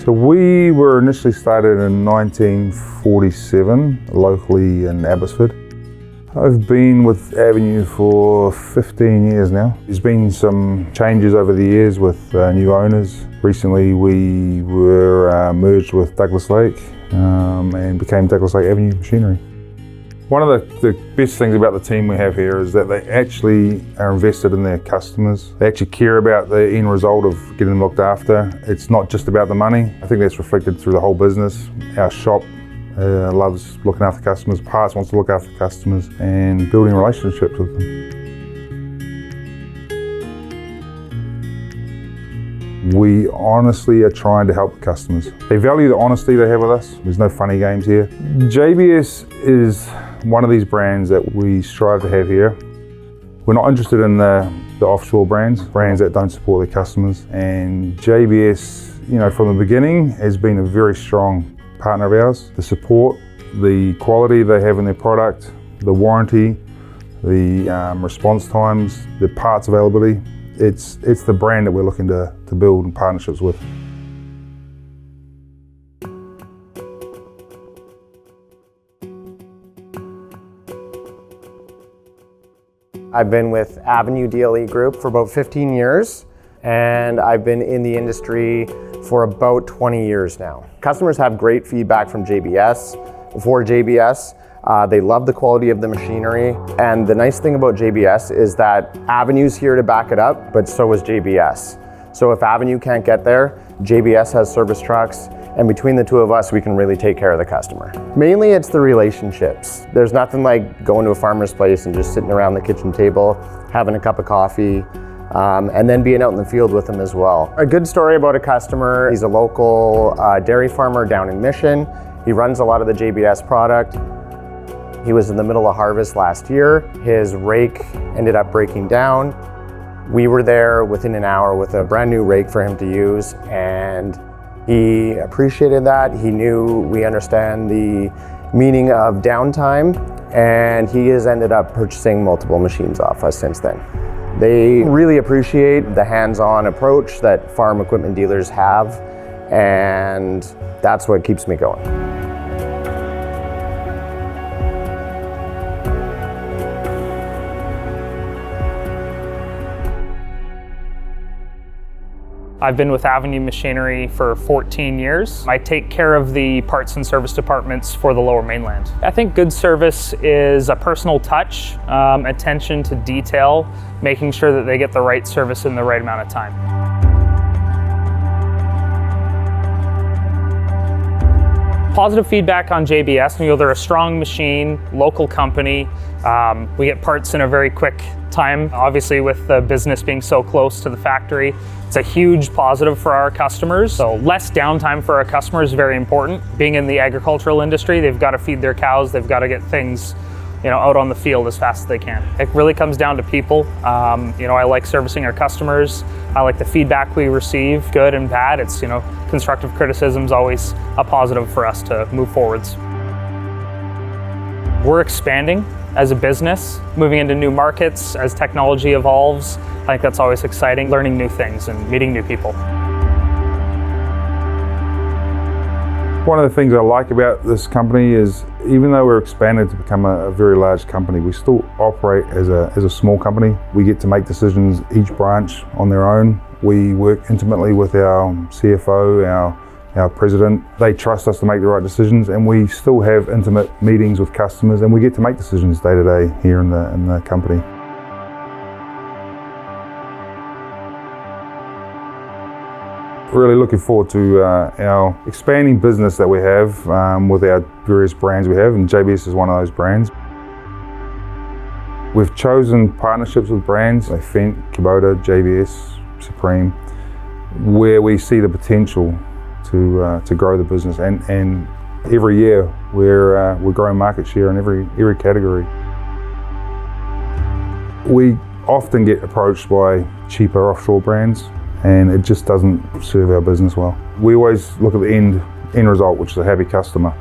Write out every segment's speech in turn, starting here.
So we were initially started in 1947, locally in Abbotsford. I've been with Avenue for 15 years now. There's been some changes over the years with new owners. Recently we were merged with Douglas Lake and became Douglas Lake Avenue Machinery. One of the best things about the team we have here is that they actually are invested in their customers. They actually care about the end result of getting them looked after. It's not just about the money. I think that's reflected through the whole business. Our shop loves looking after customers, Parts wants to look after customers and building relationships with them. We honestly are trying to help the customers. They value the honesty they have with us. There's no funny games here. JBS is one of these brands that we strive to have here. We're not interested in the offshore brands that don't support their customers. And JBS, from the beginning, has been a very strong partner of ours. The support, the quality they have in their product, the warranty, the response times, the parts availability. It's the brand that we're looking to build partnerships with. I've been with Avenue DLE Group for about 15 years, and I've been in the industry for about 20 years now. Customers have great feedback from JBS. For JBS, they love the quality of the machinery, and the nice thing about JBS is that Avenue's here to back it up, but so is JBS. So if Avenue can't get there, JBS has service trucks, and between the two of us, we can really take care of the customer. Mainly it's the relationships. There's nothing like going to a farmer's place and just sitting around the kitchen table, having a cup of coffee, and then being out in the field with them as well. A good story about a customer, he's a local dairy farmer down in Mission. He runs a lot of the JBS product. He was in the middle of harvest last year. His rake ended up breaking down. We were there within an hour with a brand new rake for him to use, and he appreciated that. He knew we understand the meaning of downtime, and he has ended up purchasing multiple machines off us since then. They really appreciate the hands-on approach that farm equipment dealers have, and that's what keeps me going. I've been with Avenue Machinery for 14 years. I take care of the parts and service departments for the Lower Mainland. I think good service is a personal touch, attention to detail, making sure that they get the right service in the right amount of time. Positive feedback on JBS. They're a strong machine, local company. We get parts in a very quick time. Obviously, with the business being so close to the factory, it's a huge positive for our customers. So less downtime for our customers is very important. Being in the agricultural industry, they've got to feed their cows, they've got to get things out on the field as fast as they can. It really comes down to people. I like servicing our customers. I like the feedback we receive, good and bad. It's, constructive criticism is always a positive for us to move forwards. We're expanding as a business, moving into new markets as technology evolves. I think that's always exciting, learning new things and meeting new people. One of the things I like about this company is, even though we're expanded to become a very large company, we still operate as a small company. We get to make decisions, each branch on their own. We work intimately with our CFO, our president. They trust us to make the right decisions, and we still have intimate meetings with customers, and we get to make decisions day to day here in the company. Really looking forward to our expanding business that we have with our various brands we have, and JBS is one of those brands. We've chosen partnerships with brands like Fendt, Kubota, JBS, Supreme, where we see the potential to grow the business, and every year we're growing market share in every category. We often get approached by cheaper offshore brands, and it just doesn't serve our business well. We always look at the end result, which is a happy customer.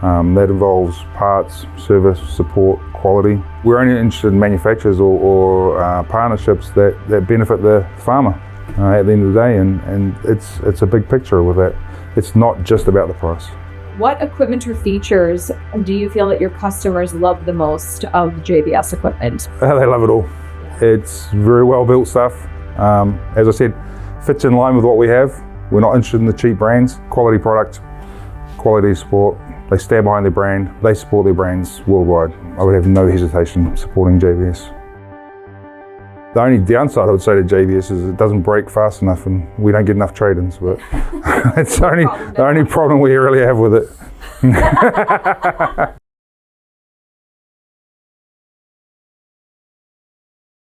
That involves parts, service, support, quality. We're only interested in manufacturers or partnerships that benefit the farmer at the end of the day, and it's a big picture with that. It's not just about the price. What equipment or features do you feel that your customers love the most of JBS equipment? They love it all. It's very well built stuff. As I said, fits in line with what we have. We're not interested in the cheap brands. Quality product, quality support. They stand behind their brand. They support their brands worldwide. I would have no hesitation supporting JBS. The only downside I would say to JBS is it doesn't break fast enough and we don't get enough trade-ins, but that's the only problem we really have with it.